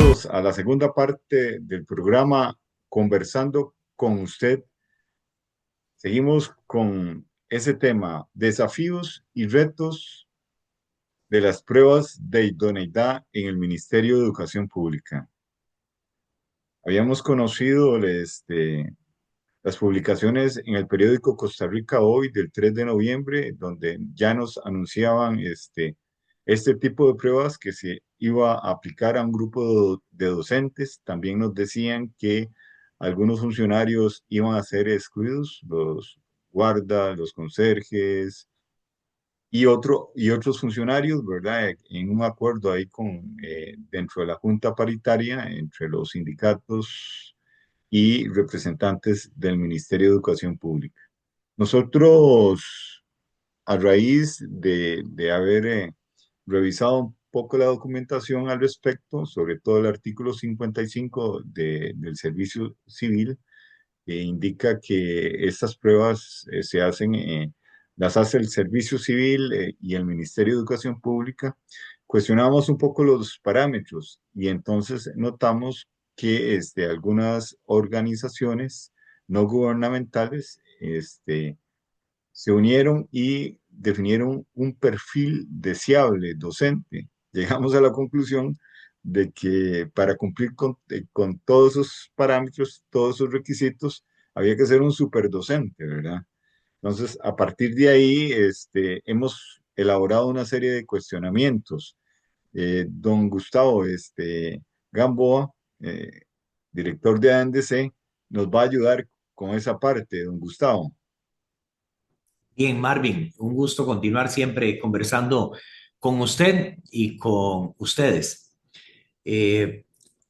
Bienvenidos a la segunda parte del programa Conversando con usted. Seguimos con ese tema, desafíos y retos de las pruebas de idoneidad en el Ministerio de Educación Pública. Habíamos conocido las publicaciones en el periódico Costa Rica Hoy del 3 de noviembre, donde ya nos anunciaban este tipo de pruebas que se iba a aplicar a un grupo de docentes. También nos decían que algunos funcionarios iban a ser excluidos, los guardas, los conserjes y otros funcionarios, ¿verdad? En un acuerdo ahí dentro de la Junta Paritaria, entre los sindicatos y representantes del Ministerio de Educación Pública. Nosotros, a raíz de haber revisado un poco la documentación al respecto, sobre todo el artículo 55 del Servicio Civil, indica que estas pruebas las hace el Servicio Civil y el Ministerio de Educación Pública. Cuestionamos un poco los parámetros y entonces notamos que algunas organizaciones no gubernamentales se unieron y definieron un perfil deseable docente. Llegamos a la conclusión de que para cumplir con todos esos parámetros, todos esos requisitos, había que ser un superdocente, ¿verdad? Entonces, a partir de ahí, hemos elaborado una serie de cuestionamientos. Don Gustavo Gamboa, director de ANDC, nos va a ayudar con esa parte, don Gustavo. Bien, Marvin, un gusto continuar siempre conversando con usted y con ustedes. Eh,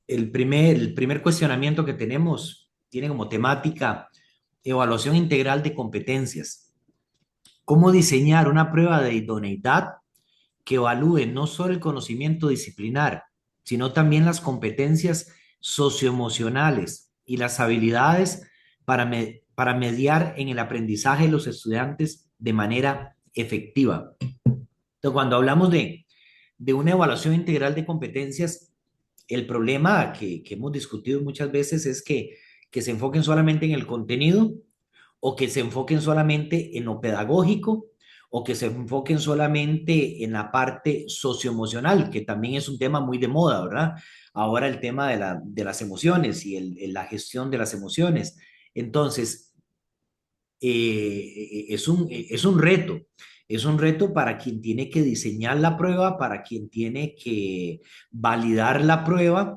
el primer cuestionamiento que tenemos tiene como temática evaluación integral de competencias. ¿Cómo diseñar una prueba de idoneidad que evalúe no solo el conocimiento disciplinar, sino también las competencias socioemocionales y las habilidades para mediar en el aprendizaje de los estudiantes de manera efectiva? Entonces, cuando hablamos de una evaluación integral de competencias, el problema que hemos discutido muchas veces es que se enfoquen solamente en el contenido o que se enfoquen solamente en lo pedagógico o que se enfoquen solamente en la parte socioemocional, que también es un tema muy de moda, ¿verdad? Ahora el tema de las emociones y la gestión de las emociones. Entonces, es un reto. Es un reto para quien tiene que diseñar la prueba, para quien tiene que validar la prueba,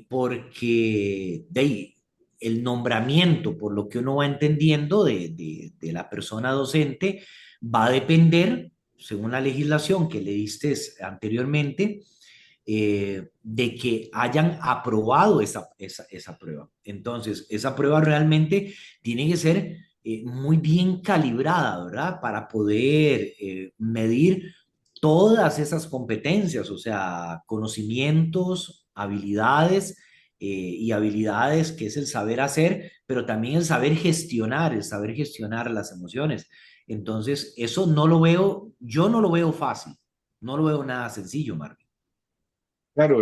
porque de ahí, el nombramiento, por lo que uno va entendiendo de la persona docente, va a depender, según la legislación que le diste anteriormente, de que hayan aprobado esa prueba. Entonces, esa prueba realmente tiene que ser muy bien calibrada, ¿verdad? Para poder medir todas esas competencias, o sea, conocimientos, habilidades y habilidades que es el saber hacer, pero también el saber gestionar las emociones. Entonces, eso no lo veo, yo no lo veo fácil, no lo veo nada sencillo, Marvin. Claro,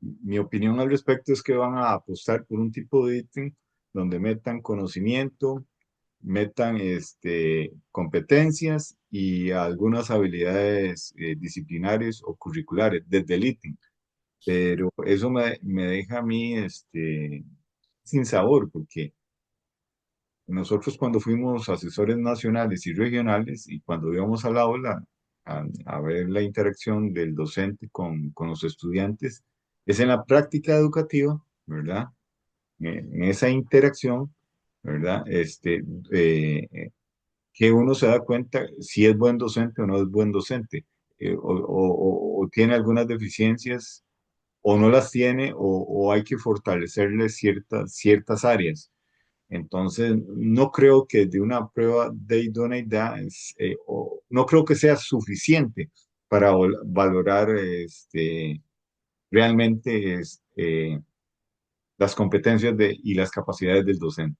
mi opinión al respecto es que van a apostar por un tipo de ítem donde metan conocimiento, metan competencias y algunas habilidades disciplinares o curriculares desde el ítem. Pero eso me deja a mí sin sabor, porque nosotros cuando fuimos asesores nacionales y regionales y cuando íbamos al aula a ver la interacción del docente con los estudiantes, es en la práctica educativa, ¿verdad? En esa interacción, ¿verdad? Que uno se da cuenta si es buen docente o no es buen docente, o tiene algunas deficiencias o no las tiene, o hay que fortalecerle ciertas áreas. Entonces, no creo que de una prueba de idoneidad, no creo que sea suficiente para valorar realmente las competencias y las capacidades del docente.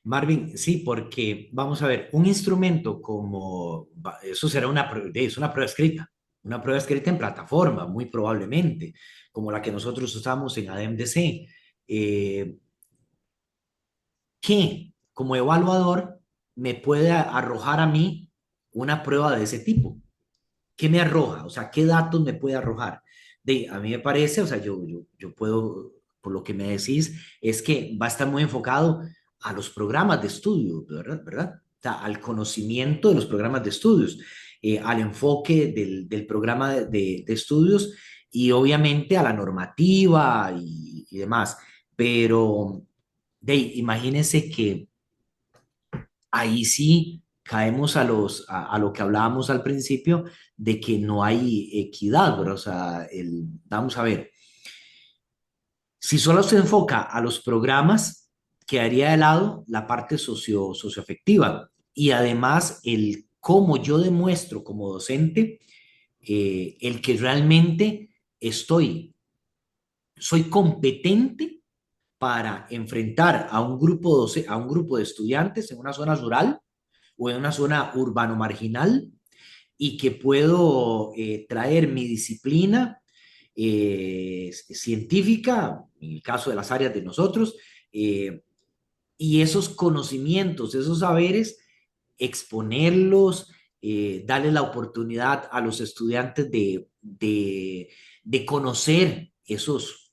Marvin, sí, porque vamos a ver, un instrumento como, eso será es una prueba escrita. una prueba escrita en plataforma, muy probablemente, como la que nosotros usamos en ADEMDC, eh, que como evaluador me puede arrojar a mí una prueba de ese tipo. ¿Qué me arroja? O sea, ¿qué datos me puede arrojar? A mí me parece, o sea, yo puedo, por lo que me decís, es que va a estar muy enfocado a los programas de estudio, ¿verdad? ¿Verdad? O sea, al conocimiento de los programas de estudios, al enfoque del programa de estudios y obviamente a la normativa y demás. Pero, imagínense que ahí sí caemos a lo que hablábamos al principio de que no hay equidad, ¿verdad? O sea, vamos a ver, si solo se enfoca a los programas, quedaría de lado la parte socioafectiva y además el cómo yo demuestro como docente el que realmente soy competente para enfrentar a un grupo de estudiantes en una zona rural o en una zona urbano marginal y que puedo traer mi disciplina científica, en el caso de las áreas de nosotros, eh, y esos conocimientos, esos saberes, exponerlos, darle la oportunidad a los estudiantes de conocer esos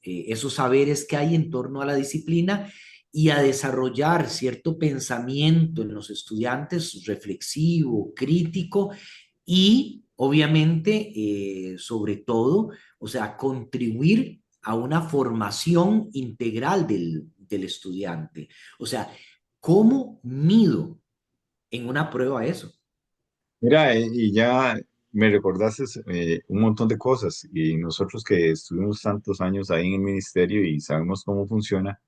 saberes que hay en torno a la disciplina y a desarrollar cierto pensamiento en los estudiantes reflexivo, crítico y obviamente, sobre todo, o sea, contribuir a una formación integral del estudiante. O sea, ¿cómo mido en una prueba eso? Mira, y ya me recordaste un montón de cosas y nosotros que estuvimos tantos años ahí en el ministerio y sabemos cómo funciona,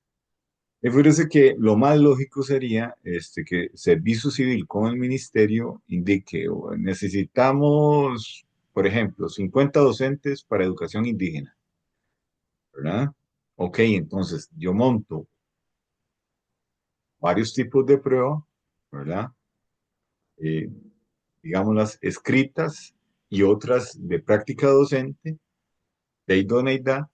me parece que lo más lógico sería que Servicio Civil con el ministerio indique, o necesitamos, por ejemplo, 50 docentes para educación indígena, ¿verdad? Ok, entonces yo monto varios tipos de prueba, ¿verdad? Eh, digamos las escritas y otras de práctica docente, de idoneidad,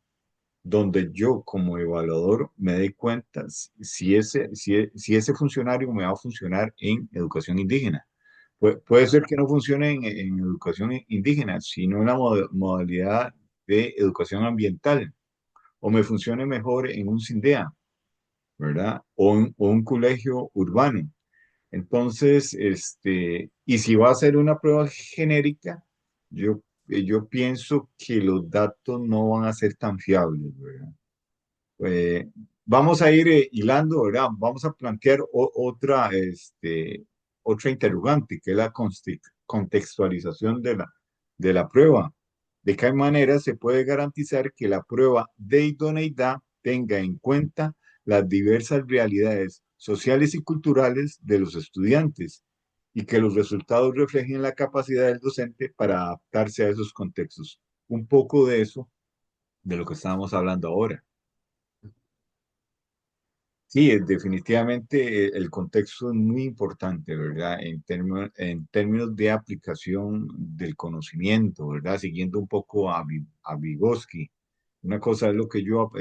donde yo como evaluador me dé cuenta si ese funcionario me va a funcionar en educación indígena. Puede ser que no funcione en educación indígena, sino en la modalidad de educación ambiental, o me funcione mejor en un CINDEA, ¿verdad? O un colegio urbano. Entonces, y si va a ser una prueba genérica, yo pienso que los datos no van a ser tan fiables, ¿verdad? Eh, Vamos a ir hilando, ¿verdad? Vamos a plantear otra interrogante, que es la contextualización de la prueba. ¿De qué manera se puede garantizar que la prueba de idoneidad tenga en cuenta las diversas realidades sociales y culturales de los estudiantes y que los resultados reflejen la capacidad del docente para adaptarse a esos contextos? Un poco de eso, de lo que estábamos hablando ahora. Sí, definitivamente el contexto es muy importante, ¿verdad? En términos de aplicación del conocimiento, ¿verdad? Siguiendo un poco a Vygotsky. Una cosa es lo que yo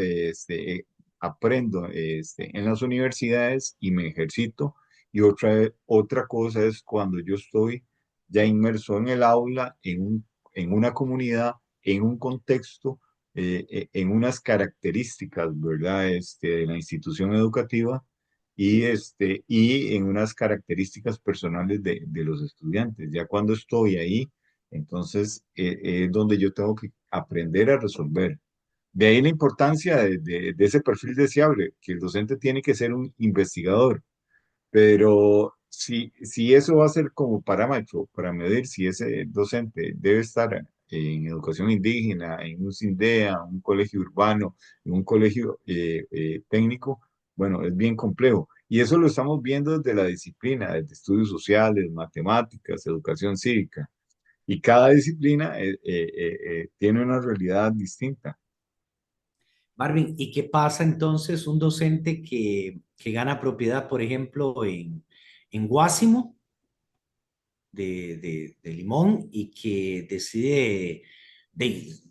aprendo en las universidades y me ejercito, y otra cosa es cuando yo estoy ya inmerso en el aula, en una comunidad, en un contexto, en unas características, ¿verdad? De la institución educativa y en unas características personales de los estudiantes. Ya cuando estoy ahí, entonces es donde yo tengo que aprender a resolver. De ahí la importancia de ese perfil deseable, que el docente tiene que ser un investigador, pero si eso va a ser como parámetro para medir si ese docente debe estar en educación indígena, en un CINDEA, un colegio urbano, en un colegio técnico, bueno, es bien complejo. Y eso lo estamos viendo desde la disciplina, desde estudios sociales, matemáticas, educación cívica. Y cada disciplina tiene una realidad distinta. Marvin, ¿y qué pasa entonces un docente que gana propiedad, por ejemplo, en Guásimo? de Limón y que decide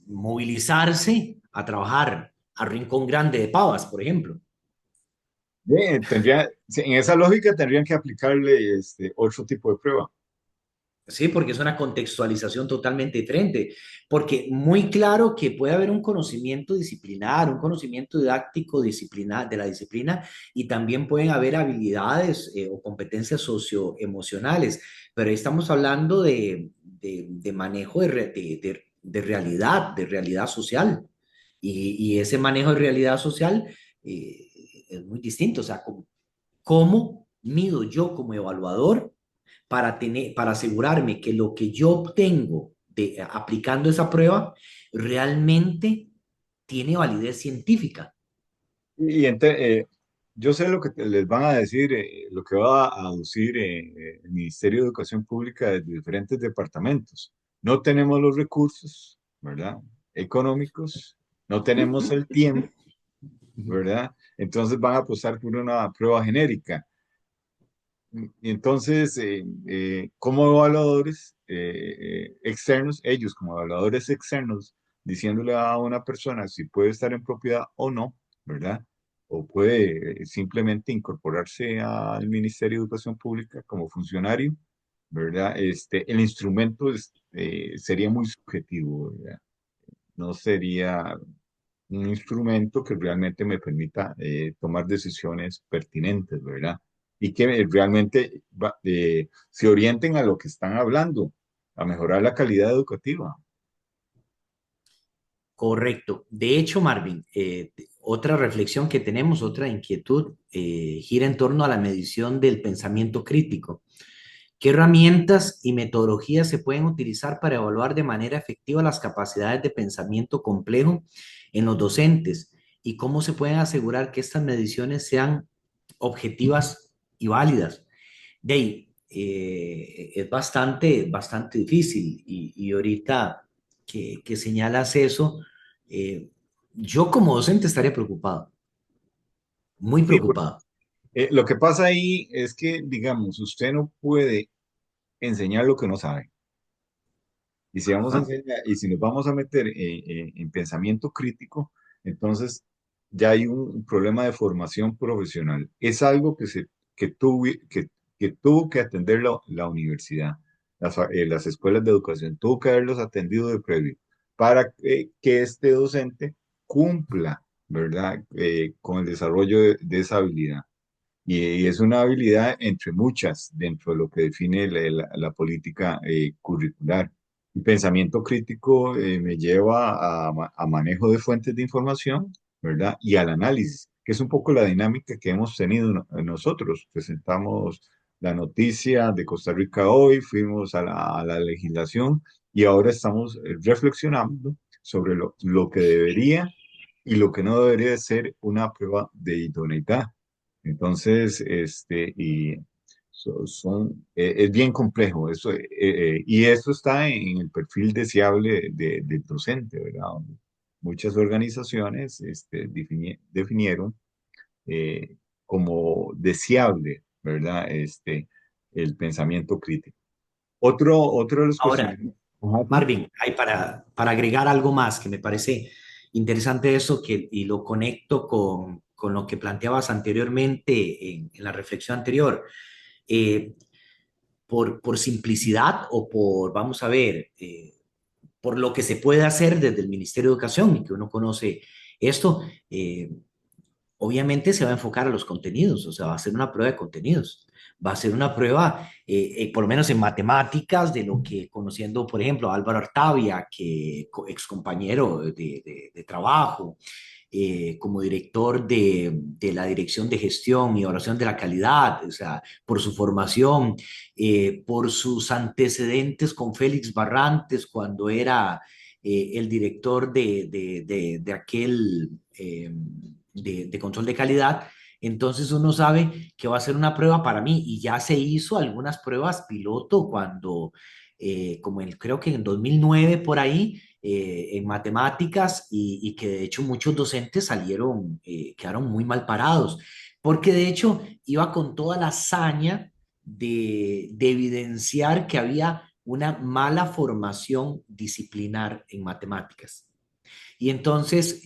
movilizarse a trabajar a Rincón Grande de Pavas, por ejemplo. Sí, en esa lógica tendrían que aplicarle otro tipo de prueba. Sí, porque es una contextualización totalmente diferente, porque muy claro que puede haber un conocimiento disciplinar, un conocimiento didáctico disciplinar, de la disciplina y también pueden haber habilidades o competencias socioemocionales, pero ahí estamos hablando de manejo de realidad social y ese manejo de realidad social es muy distinto, o sea, ¿cómo mido yo como evaluador para asegurarme que lo que yo obtengo aplicando esa prueba realmente tiene validez científica? Y yo sé lo que les van a decir, lo que va a aducir el Ministerio de Educación Pública de diferentes departamentos. No tenemos los recursos, ¿verdad? Económicos, no tenemos el tiempo, ¿verdad? Entonces van a apostar por una prueba genérica. Y entonces, como evaluadores externos, ellos como evaluadores externos, diciéndole a una persona si puede estar en propiedad o no, ¿verdad? O puede simplemente incorporarse al Ministerio de Educación Pública como funcionario, ¿verdad? El instrumento sería muy subjetivo, ¿verdad? No sería un instrumento que realmente me permita tomar decisiones pertinentes, ¿verdad? Y que realmente se orienten a lo que están hablando, a mejorar la calidad educativa. Correcto. De hecho, Marvin, otra reflexión que tenemos, otra inquietud, gira en torno a la medición del pensamiento crítico. ¿Qué herramientas y metodologías se pueden utilizar para evaluar de manera efectiva las capacidades de pensamiento complejo en los docentes? ¿Y cómo se pueden asegurar que estas mediciones sean objetivas y válidas? De ahí, es bastante difícil y ahorita que señalas eso, eh, yo como docente estaría preocupado, muy Sí, preocupado. lo que pasa ahí es que, digamos, usted no puede enseñar lo que no sabe. Y si vamos a Ajá. enseñar, y si nos vamos a meter en pensamiento crítico, entonces ya hay un problema de formación profesional. Es algo que tuvo que atender la universidad, las escuelas de educación, tuvo que haberlos atendido de previo para que este docente cumpla, ¿verdad? Con el desarrollo de esa habilidad. Y es una habilidad entre muchas dentro de lo que define la política curricular. El pensamiento crítico me lleva a manejo de fuentes de información, ¿verdad? Y al análisis, que es un poco la dinámica que hemos tenido nosotros. Presentamos la noticia de Costa Rica hoy, fuimos a la legislación y ahora estamos reflexionando sobre lo que debería y lo que no debería de ser una prueba de idoneidad. Entonces, es bien complejo eso, y eso está en el perfil deseable del docente, ¿verdad? Donde muchas organizaciones definieron como deseable, ¿verdad? El pensamiento crítico. Otro de los Ahora, cuestionamientos. Ajá, sí. Marvin, hay para agregar algo más que me parece interesante eso y lo conecto con lo que planteabas anteriormente en la reflexión anterior. Eh, por simplicidad o vamos a ver, por lo que se puede hacer desde el Ministerio de Educación y que uno conoce esto, obviamente se va a enfocar a los contenidos, o sea, va a ser una prueba de contenidos, va a ser una prueba, por lo menos en matemáticas, de lo que conociendo, por ejemplo, a Álvaro Artavia, que ex compañero de trabajo, como director la Dirección de Gestión y Evaluación de la Calidad, o sea, por su formación, por sus antecedentes con Félix Barrantes cuando era el director de aquel de control de calidad. Entonces uno sabe que va a ser una prueba para mí y ya se hizo algunas pruebas piloto cuando, creo que en 2009 por ahí, en matemáticas y que de hecho muchos docentes quedaron muy mal parados, porque de hecho iba con toda la hazaña de evidenciar que había una mala formación disciplinar en matemáticas. Y entonces,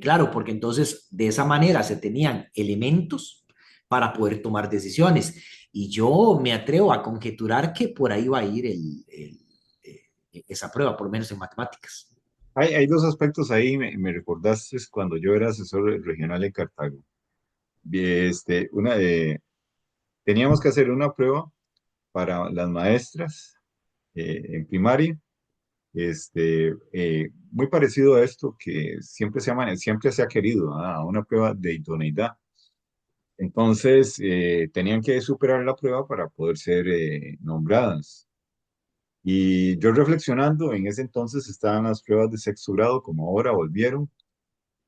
claro, porque entonces de esa manera se tenían elementos para poder tomar decisiones. Y yo me atrevo a conjeturar que por ahí va a ir esa prueba, por lo menos en matemáticas. Hay dos aspectos ahí, me recordaste cuando yo era asesor regional en Cartago. Una de, teníamos que hacer una prueba para las maestras en primaria, muy parecido a esto que siempre se ha querido, ¿ah? A una prueba de idoneidad. Entonces, tenían que superar la prueba para poder ser nombradas. Y yo reflexionando, en ese entonces estaban las pruebas de sexto grado, como ahora volvieron,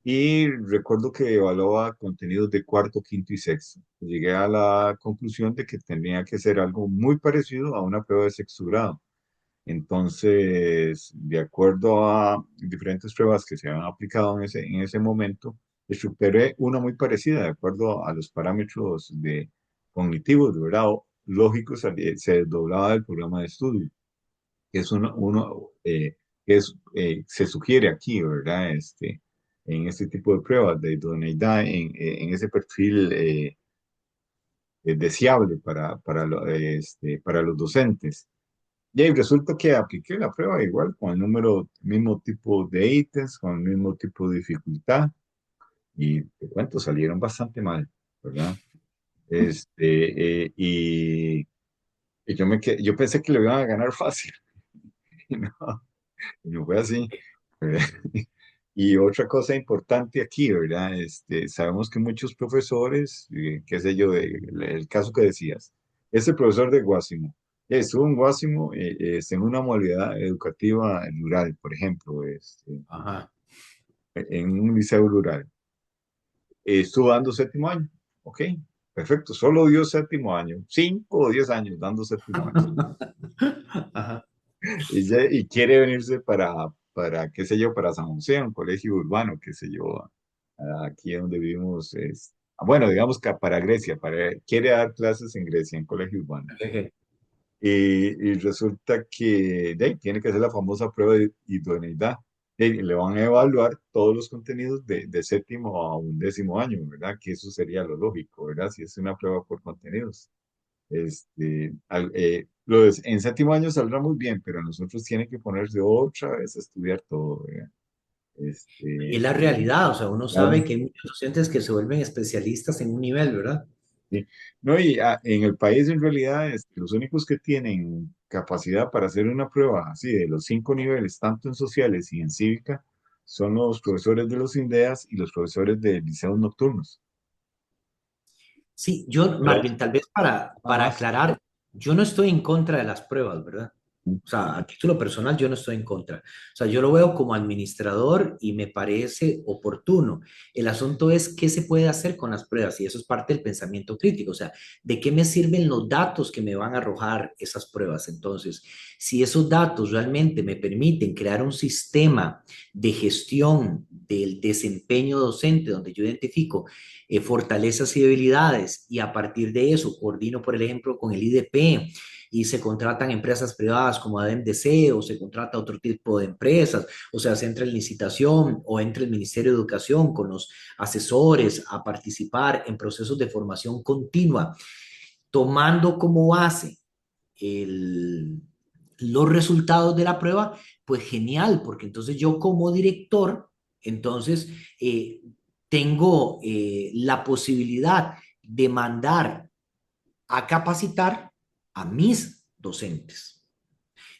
y recuerdo que evaluaba contenidos de cuarto, quinto y sexto. Llegué a la conclusión de que tenía que ser algo muy parecido a una prueba de sexto grado. Entonces, de acuerdo a diferentes pruebas que se habían aplicado en ese momento, superé una muy parecida, de acuerdo a los parámetros de cognitivos, ¿verdad? O lógicos, se desdoblaba el programa de estudio, que es que se sugiere aquí, ¿verdad? En este tipo de pruebas de idoneidad, en ese perfil deseable para los docentes. Y ahí resulta que apliqué la prueba igual, con el mismo tipo de ítems, con el mismo tipo de dificultad, y te cuento, salieron bastante mal, ¿verdad? Y yo pensé que lo iban a ganar fácil, y no, y no fue así, ¿verdad? Y otra cosa importante aquí, ¿verdad? Sabemos que muchos profesores, qué sé yo, el caso que decías, ese profesor de Guásimo, estuvo en Guásimo en una modalidad educativa rural, por ejemplo, Ajá. en un liceo rural. Estuvo dando séptimo año, ok, perfecto, solo dio séptimo año, 5 o 10 años dando séptimo año. Ajá. Y quiere venirse qué sé yo, para San José, un colegio urbano, qué sé yo, aquí donde vivimos, bueno, digamos que para Grecia, quiere dar clases en Grecia, en colegio urbano. Y resulta que tiene que hacer la famosa prueba de idoneidad. Le van a evaluar todos los contenidos de séptimo a undécimo año, ¿verdad? Que eso sería lo lógico, ¿verdad? Si es una prueba por contenidos. En séptimo año saldrá muy bien, pero nosotros tiene que ponerse otra vez a estudiar todo, ¿verdad? Y es Este, la realidad, o sea, uno sabe claro, que hay muchos docentes que se vuelven especialistas en un nivel, ¿verdad? sí. No, en el país en realidad los únicos que tienen capacidad para hacer una prueba así de los 5 niveles, tanto en sociales y en cívica, son los profesores de los INDEAS y los profesores de liceos nocturnos. Sí, yo, Pero Marvin, tal vez nada para más. aclarar, yo no estoy en contra de las pruebas, ¿verdad? O sea, a título personal yo no estoy en contra. O sea, yo lo veo como administrador y me parece oportuno. El asunto es qué se puede hacer con las pruebas y eso es parte del pensamiento crítico. O sea, ¿de qué me sirven los datos que me van a arrojar esas pruebas? Entonces, si esos datos realmente me permiten crear un sistema de gestión del desempeño docente donde yo identifico fortalezas y debilidades y a partir de eso coordino, por ejemplo, con el IDP y se contratan empresas privadas como ADEMDC o se contrata otro tipo de empresas, o sea, se entra en licitación o entra el Ministerio de Educación con los asesores a participar en procesos de formación continua, tomando como base el, los resultados de la prueba, pues genial, porque entonces yo como director, entonces tengo la posibilidad de mandar a capacitar a mis docentes.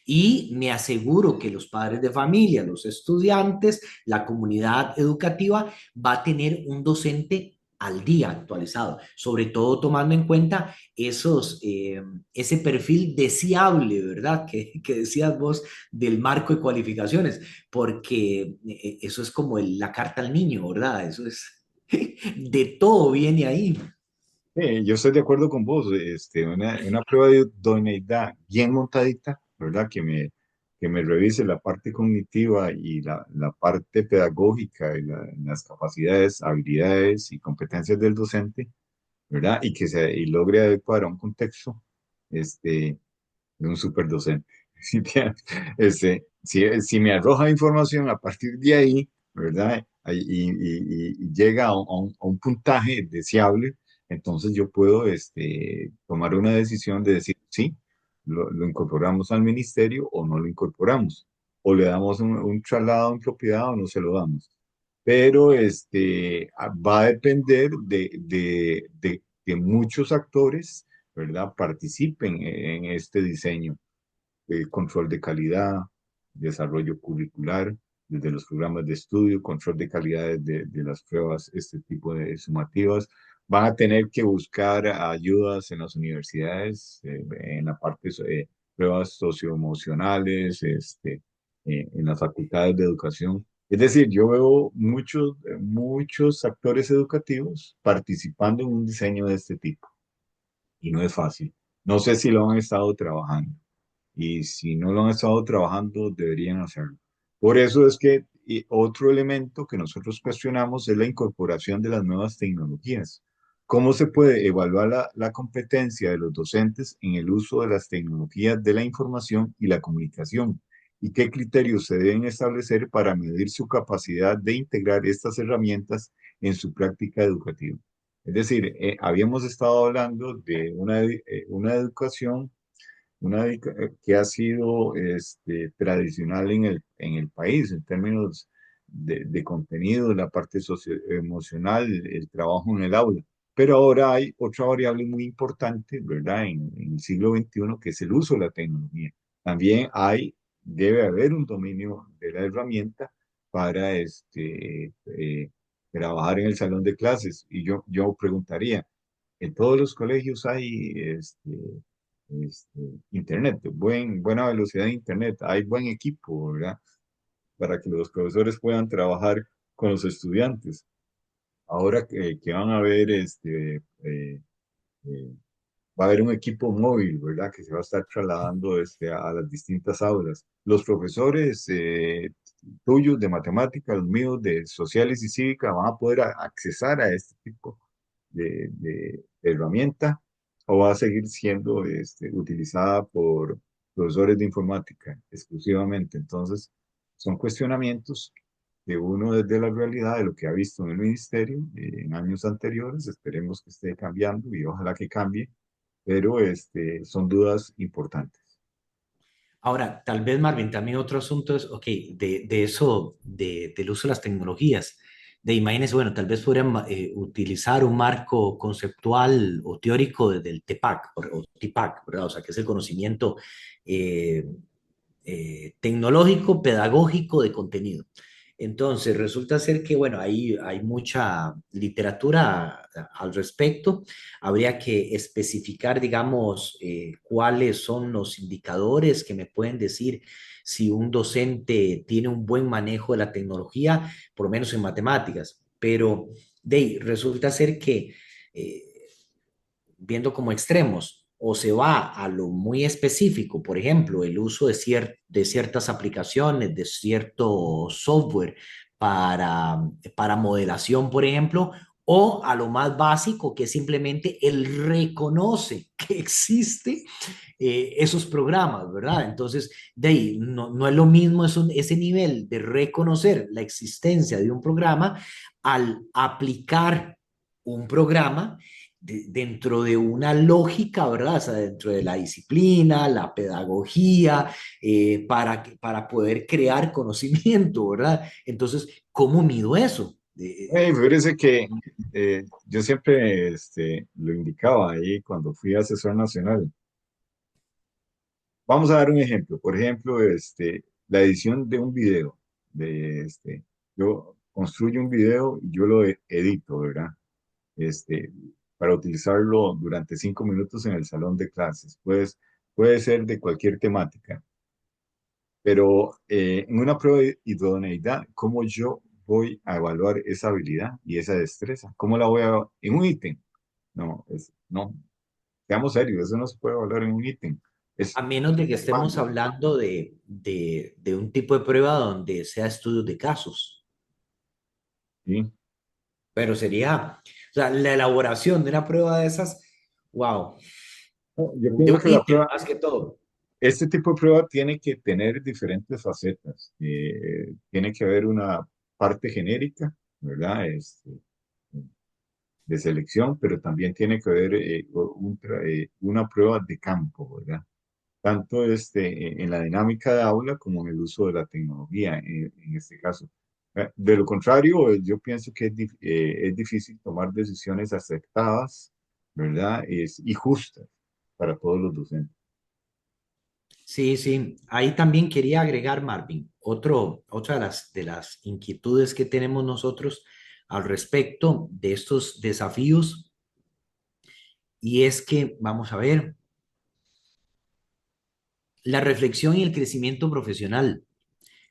Y me aseguro que los padres de familia, los estudiantes, la comunidad educativa va a tener un docente al día actualizado, sobre todo tomando en cuenta ese perfil deseable, ¿verdad? Que decías vos del marco de cualificaciones, porque eso es como la carta al niño, ¿verdad? Eso es, de todo viene ahí. Yo estoy de acuerdo con vos. Una prueba de idoneidad bien montadita, ¿verdad? Que me revise la parte cognitiva y la parte pedagógica y las capacidades, habilidades y competencias del docente. ¿verdad? Y logre adecuar a un contexto este, de un superdocente. Si me arroja información a partir de ahí, ¿verdad? Y llega a un puntaje deseable, entonces yo puedo tomar una decisión de decir, sí, lo incorporamos al ministerio o no lo incorporamos, o le damos un traslado en propiedad o no se lo damos. Pero va a depender de que muchos actores, ¿verdad?, participen en este diseño, control de calidad, desarrollo curricular, desde los programas de estudio, control de calidad de las pruebas, este tipo de sumativas. Van a tener que buscar ayudas en las universidades, en la parte pruebas socioemocionales, en las facultades de educación. Es decir, yo veo muchos actores educativos participando en un diseño de este tipo y no es fácil. No sé si lo han estado trabajando y si no lo han estado trabajando, deberían hacerlo. Por eso es que otro elemento que nosotros cuestionamos es la incorporación de las nuevas tecnologías. ¿Cómo se puede evaluar la competencia de los docentes en el uso de las tecnologías de la información y la comunicación? ¿Y qué criterios se deben establecer para medir su capacidad de integrar estas herramientas en su práctica educativa? Es decir, habíamos estado hablando de una educación que ha sido tradicional en el país en términos de contenido, la parte socioemocional, el trabajo en el aula. Pero ahora hay otra variable muy importante, ¿verdad? En el siglo XXI, que es el uso de la tecnología. También debe haber un dominio de la herramienta para trabajar en el salón de clases. Y yo preguntaría, ¿en todos los colegios hay este, internet, buena velocidad de internet, hay buen equipo, ¿verdad? Para que los profesores puedan trabajar con los estudiantes? Ahora que van a ver, eh, va a haber un equipo móvil, ¿verdad? Que se va a estar trasladando a las distintas aulas. Los profesores tuyos de matemáticas, los míos de sociales y cívica, van a poder accesar a este tipo de herramienta, o va a seguir siendo utilizada por profesores de informática exclusivamente. Entonces, son cuestionamientos de uno desde la realidad de lo que ha visto en el ministerio en años anteriores. Esperemos que esté cambiando y ojalá que cambie, pero son dudas importantes. Ahora, tal vez, Marvin, también otro asunto es, ok, de eso, del uso de las tecnologías. De imagínense, bueno, tal vez podrían utilizar un marco conceptual o teórico del TPAC o TIPAC, ¿verdad? O sea, que es el conocimiento eh, tecnológico, pedagógico de contenido. Entonces, resulta ser que, bueno, ahí hay mucha literatura al respecto. Habría que especificar, digamos, cuáles son los indicadores que me pueden decir si un docente tiene un buen manejo de la tecnología, por lo menos en matemáticas. Pero de ahí, resulta ser que eh, viendo como extremos, o se va a lo muy específico, por ejemplo, el uso de ciertas aplicaciones, de cierto software para modelación, por ejemplo, o a lo más básico, que es simplemente el reconoce que existe esos programas, ¿verdad? Entonces, de ahí, no es lo mismo ese nivel de reconocer la existencia de un programa al aplicar un programa dentro de una lógica, ¿verdad? O sea, dentro de la disciplina, la pedagogía, para poder crear conocimiento, ¿verdad? Entonces, ¿cómo mido eso? Fíjese que yo siempre lo indicaba ahí cuando fui asesor nacional. Vamos a dar un ejemplo. Por ejemplo, la edición de un video. Yo construyo un video y yo lo edito, ¿verdad? Este, para utilizarlo durante 5 minutos en el salón de clases. Pues, puede ser de cualquier temática, pero en una prueba de idoneidad, ¿cómo yo voy a evaluar esa habilidad y esa destreza? ¿Cómo la voy a en un ítem? No, seamos serios, eso no se puede evaluar en un ítem. Es A menos de que estemos cuando, hablando de un tipo de prueba donde sea estudios de casos. ¿sí? Pero sería, o sea, la elaboración de una prueba de esas, wow, No, yo de pienso un que la ítem prueba, más que todo. este tipo de prueba tiene que tener diferentes facetas. Tiene que haber una parte genérica, ¿verdad? De selección, pero también tiene que haber una prueba de campo, ¿verdad? Tanto en la dinámica de aula como en el uso de la tecnología, en este caso. De lo contrario, yo pienso que es difícil tomar decisiones aceptadas, ¿verdad? Y justas para todos los docentes. Sí, sí, ahí también quería agregar, Marvin, otra de las inquietudes que tenemos nosotros al respecto de estos desafíos, y es que, vamos a ver, la reflexión y el crecimiento profesional.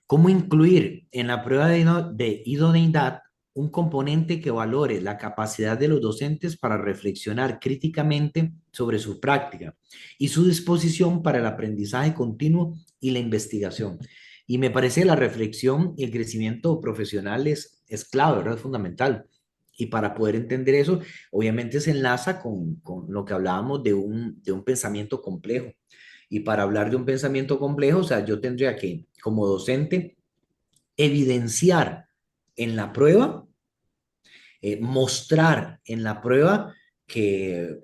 ¿Cómo incluir en la prueba de idoneidad un componente que valore la capacidad de los docentes para reflexionar críticamente sobre su práctica y su disposición para el aprendizaje continuo y la investigación? Y me parece la reflexión y el crecimiento profesional es clave, ¿verdad? Es fundamental. Y para poder entender eso, obviamente se enlaza con lo que hablábamos de un pensamiento complejo. Y para hablar de un pensamiento complejo, o sea, yo tendría que, como docente, evidenciar en la prueba, mostrar en la prueba que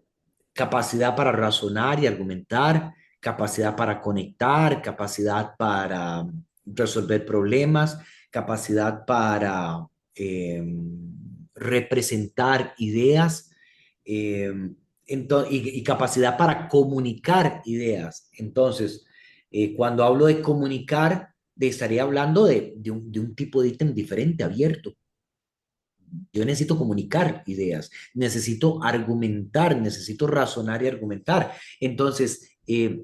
capacidad para razonar y argumentar, capacidad para conectar, capacidad para resolver problemas, capacidad para eh, representar ideas eh, y capacidad para comunicar ideas. Entonces, cuando hablo de comunicar, estaría hablando de un tipo de ítem diferente, abierto. Yo necesito comunicar ideas, necesito argumentar, necesito razonar y argumentar. Entonces,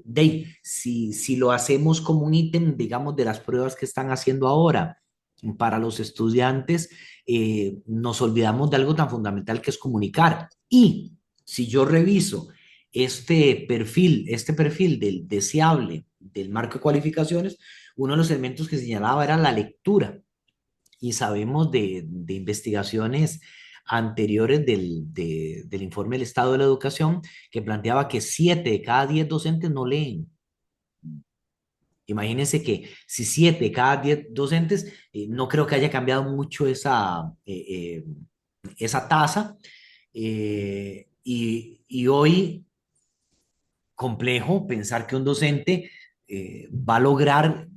Dave, si lo hacemos como un ítem, digamos, de las pruebas que están haciendo ahora para los estudiantes, nos olvidamos de algo tan fundamental que es comunicar. Y si yo reviso este perfil del deseable del marco de cualificaciones, uno de los elementos que señalaba era la lectura y sabemos de investigaciones anteriores del informe del Estado de la Educación que planteaba que 7 de cada 10 docentes no leen. Imagínense que si 7 de cada 10 docentes, no creo que haya cambiado mucho esa tasa. Y hoy, complejo pensar que un docente va a lograr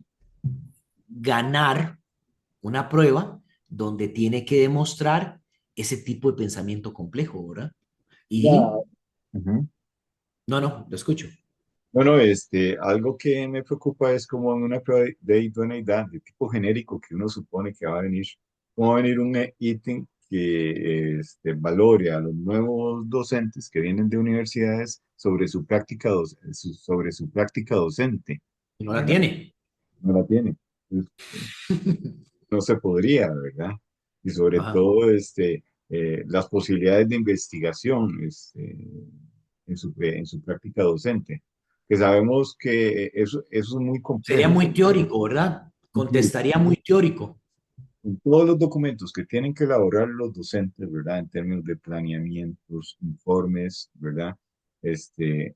ganar una prueba donde tiene que demostrar ese tipo de pensamiento complejo, ¿verdad? Y, Ya. Ujú. no, no, lo escucho. Bueno, algo que me preocupa es como en una prueba de idoneidad de tipo genérico que uno supone que va a venir, cómo va a venir un ítem que valore a los nuevos docentes que vienen de universidades sobre su práctica, sobre su práctica docente, Y no la ¿verdad? tiene. No la tiene. Entonces, no se podría, ¿verdad? Y sobre Ajá. todo las posibilidades de investigación en su práctica docente, que sabemos que eso es muy Sería complejo. muy teórico, ¿verdad? Contestaría muy teórico. En todos los documentos que tienen que elaborar los docentes, ¿verdad? En términos de planeamientos, informes, ¿verdad? Este,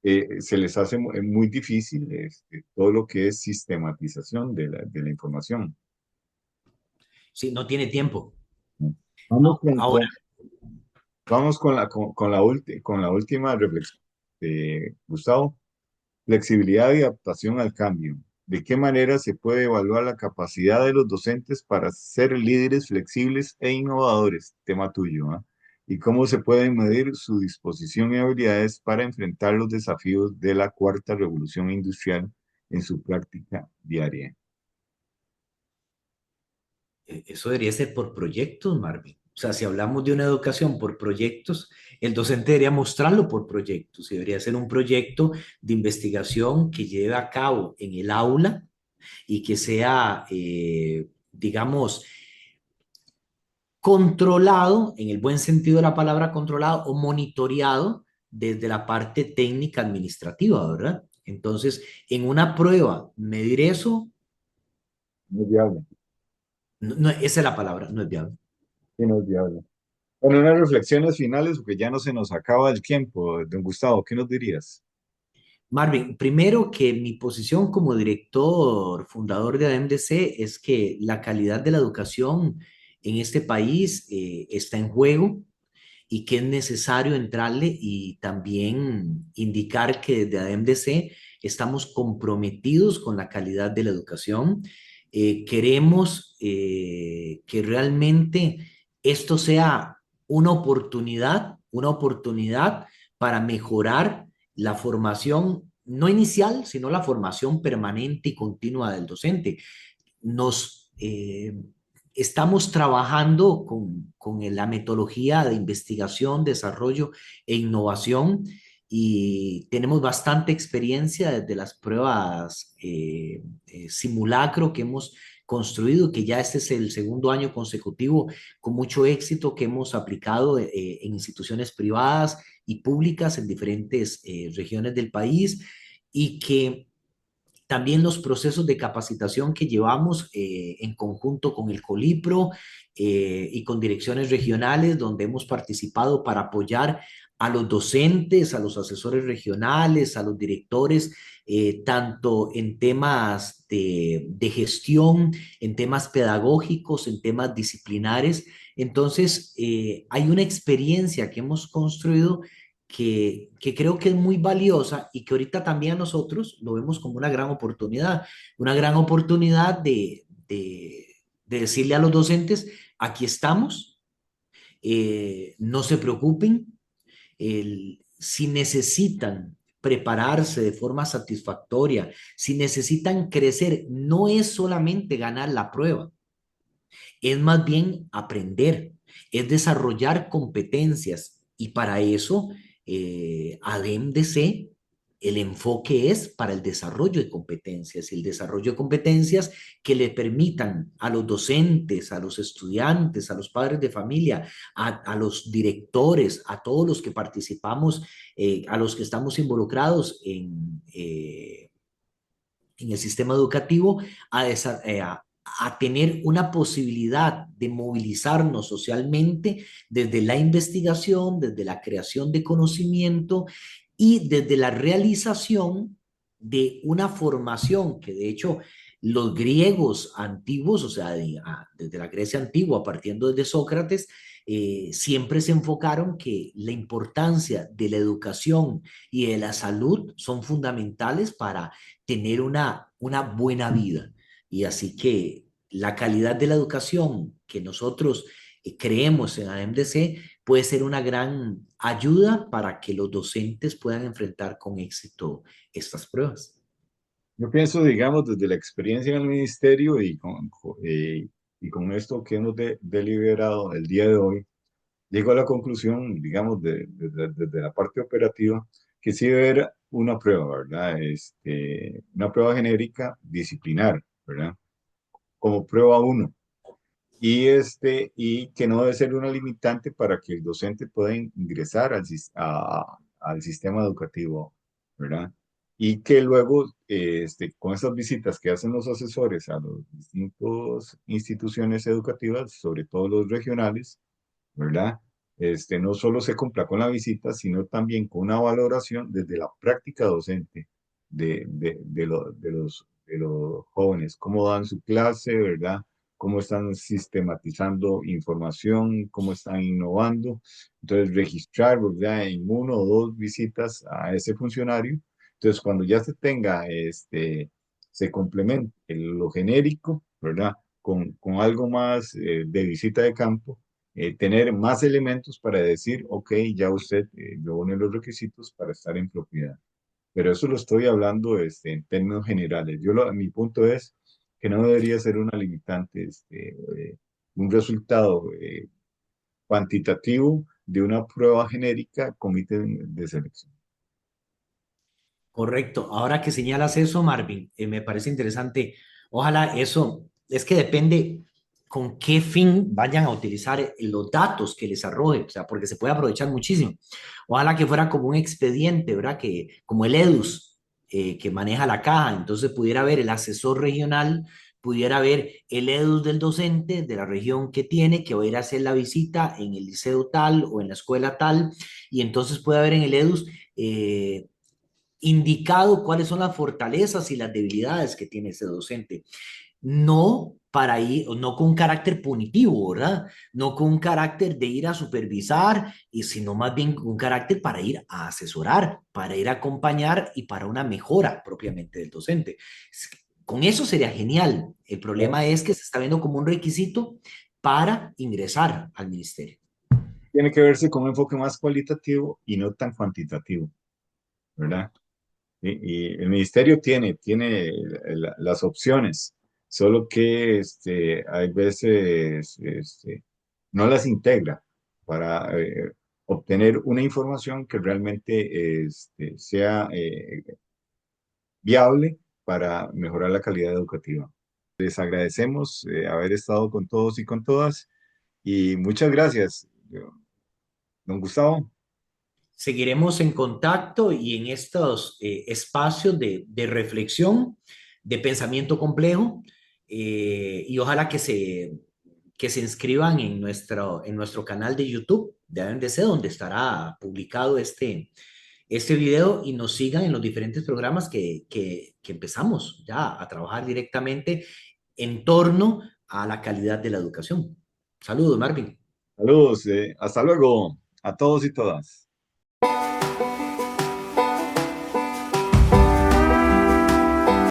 Se les hace muy difícil todo lo que es sistematización de la información. Sí, no tiene tiempo. Vamos con, Ahora, vamos con la última reflexión. Gustavo, flexibilidad y adaptación al cambio. ¿De qué manera se puede evaluar la capacidad de los docentes para ser líderes flexibles e innovadores? Tema tuyo, ¿ah? ¿Y cómo se pueden medir su disposición y habilidades para enfrentar los desafíos de la cuarta revolución industrial en su práctica diaria? eso debería ser por proyectos, Marvin. O sea, si hablamos de una educación por proyectos, el docente debería mostrarlo por proyectos. Y debería ser un proyecto de investigación que lleve a cabo en el aula y que sea, digamos, controlado, en el buen sentido de la palabra controlado, o monitoreado desde la parte técnica administrativa, ¿verdad? Entonces, en una prueba, medir eso, No es viable, esa es la palabra, no es viable. sí, no es viable. Bueno, unas reflexiones finales, porque ya no se nos acaba el tiempo, don Gustavo, ¿qué nos dirías? Marvin, primero que mi posición como director fundador de AMDC es que la calidad de la educación en este país está en juego y que es necesario entrarle y también indicar que desde AMDC estamos comprometidos con la calidad de la educación. Queremos que realmente esto sea una oportunidad para mejorar la formación, no inicial, sino la formación permanente y continua del docente. Nos estamos trabajando con la metodología de investigación, desarrollo e innovación y tenemos bastante experiencia desde las pruebas simulacro que hemos construido, que ya este es el segundo año consecutivo con mucho éxito que hemos aplicado en instituciones privadas y públicas en diferentes regiones del país y que también los procesos de capacitación que llevamos en conjunto con el Colipro y con direcciones regionales, donde hemos participado para apoyar a los docentes, a los asesores regionales, a los directores, tanto en temas de gestión, en temas pedagógicos, en temas disciplinares. Entonces, hay una experiencia que hemos construido que creo que es muy valiosa y que ahorita también nosotros lo vemos como una gran oportunidad de decirle a los docentes, aquí estamos, no se preocupen, si necesitan prepararse de forma satisfactoria, si necesitan crecer, no es solamente ganar la prueba, es más bien aprender, es desarrollar competencias y para eso, ADEM-DC, el enfoque es para el desarrollo de competencias, el desarrollo de competencias que le permitan a los docentes, a los estudiantes, a los padres de familia, a los directores, a todos los que participamos, a los que estamos involucrados en el sistema educativo a tener una posibilidad de movilizarnos socialmente desde la investigación, desde la creación de conocimiento y desde la realización de una formación que de hecho los griegos antiguos, o sea, desde la Grecia antigua, partiendo desde Sócrates, siempre se enfocaron que la importancia de la educación y de la salud son fundamentales para tener una buena vida. Y así que la calidad de la educación que nosotros creemos en AMDC puede ser una gran ayuda para que los docentes puedan enfrentar con éxito estas pruebas. Yo pienso, digamos, desde la experiencia en el ministerio y con esto que hemos deliberado el día de hoy, llego a la conclusión, digamos, desde la parte operativa, que sí debe haber una prueba, ¿verdad? Una prueba genérica disciplinar, ¿verdad? Como prueba uno. Y que no debe ser una limitante para que el docente pueda ingresar al sistema educativo, ¿verdad? Y que luego, con esas visitas que hacen los asesores a las distintas instituciones educativas, sobre todo los regionales, ¿verdad? No solo se cumpla con la visita, sino también con una valoración desde la práctica docente de los jóvenes, cómo dan su clase, ¿verdad? Cómo están sistematizando información, cómo están innovando. Entonces, registrar, ¿verdad? En uno o dos visitas a ese funcionario. Entonces, cuando ya se tenga, se complemente lo genérico, ¿verdad? Con algo más de visita de campo, tener más elementos para decir, ok, ya usted reúne los requisitos para estar en propiedad. Pero eso lo estoy hablando en términos generales. Mi punto es que no debería ser una limitante, un resultado cuantitativo de una prueba genérica comité de selección. Correcto. Ahora que señalas eso, Marvin, me parece interesante. Ojalá eso, es que depende con qué fin vayan a utilizar los datos que les arroje, o sea, porque se puede aprovechar muchísimo. Ojalá que fuera como un expediente, ¿verdad? Que como el EDUS que maneja la caja, entonces pudiera ver el asesor regional pudiera ver el EDUS del docente de la región que tiene, que va a ir a hacer la visita en el liceo tal o en la escuela tal, y entonces puede haber en el EDUS indicado cuáles son las fortalezas y las debilidades que tiene ese docente. No para ir, no con un carácter punitivo, ¿verdad? No con un carácter de ir a supervisar, y sino más bien con un carácter para ir a asesorar, para ir a acompañar y para una mejora propiamente del docente. Con eso sería genial. El problema es que se está viendo como un requisito para ingresar al ministerio. Tiene que verse con un enfoque más cualitativo y no tan cuantitativo, ¿verdad? Y el ministerio tiene las opciones, solo que hay veces no las integra para obtener una información que realmente sea viable para mejorar la calidad educativa. Les agradecemos haber estado con todos y con todas y muchas gracias, don Gustavo. Seguiremos en contacto y en estos espacios de reflexión, de pensamiento complejo, y ojalá que se inscriban en nuestro canal de YouTube de AMDC, donde estará publicado este video, y nos sigan en los diferentes programas que empezamos ya a trabajar directamente en torno a la calidad de la educación. Saludos, Marvin. Saludos, hasta luego a todos y todas.